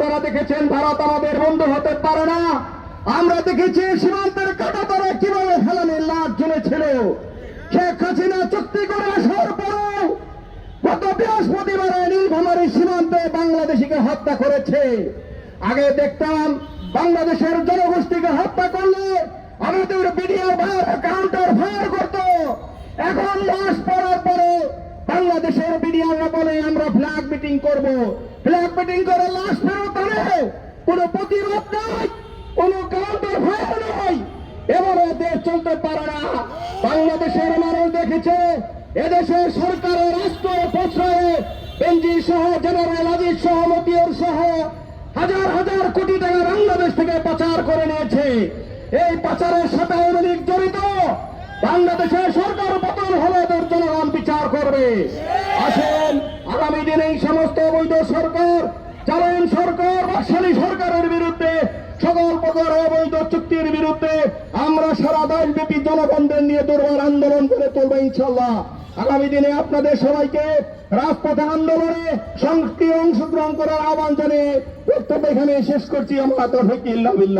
আপনারা দেখেছেন ভারত আমাদের বন্ধু হতে পারে না। আমরা দেখেছি সীমান্তের কাঁটাতারে কিভাবে ফেলানির লাশ ঝুলেছিল। শেখ হাসিনা চুক্তি করে আসার পরেও গত বৃহস্পতিবারে নীলফামারী সীমান্তে বাংলাদেশিকে হত্যা করেছে। আগে দেখতাম বাংলাদেশের জনগোষ্ঠীকে হত্যা করলে আমাদের ভিডিও কাউন্টার ফায়ার করত। এখন লাশ পড়ার পরে বাংলাদেশের মিডিয়ারা বলে আমরা ফ্ল্যাগ মিটিং করব। ফ্ল্যাগ মিটিং করে লাশ ফেরত আনে, কোনো প্রতিবাদ নাই, কোনো কাউন্টার ফায়ার নাই। এবারে দেশ চলতে পারে না। বাংলাদেশের মানুষ দেখেছে এদেশের সরকারের রাষ্ট্র প্রশ্রয়ে বেনজির সহ জেনারেল আজিজ সহ মতিউর সহ হাজার হাজার কোটি টাকা বাংলাদেশ থেকে পাচার করে নিয়েছে। এই পাচারের সাথে আওয়ামী লীগ জড়িত। বাংলাদেশের সরকার পতন হলে এদের জনগণ বিচার করবে। আসেন আগামী দিনে এই সমস্ত অবৈধ সরকার, জালেম সরকার, বাকশালী সরকারের বিরুদ্ধে, সকল প্রকার অবৈধ চুক্তির বিরুদ্ধে আমরা সারা দেশব্যাপী জনগণদের নিয়ে দুর্বার আন্দোলন করে তুলব ইনশাল্লাহ। আগামী দিনে আপনাদের সবাইকে রাজপথে আন্দোলনে সক্রিয় অংশগ্রহণ করার আহ্বান জানিয়ে বক্তব্য এখানে শেষ করছি। আমরা তৌফিক ইল্লা বিল্লাহ।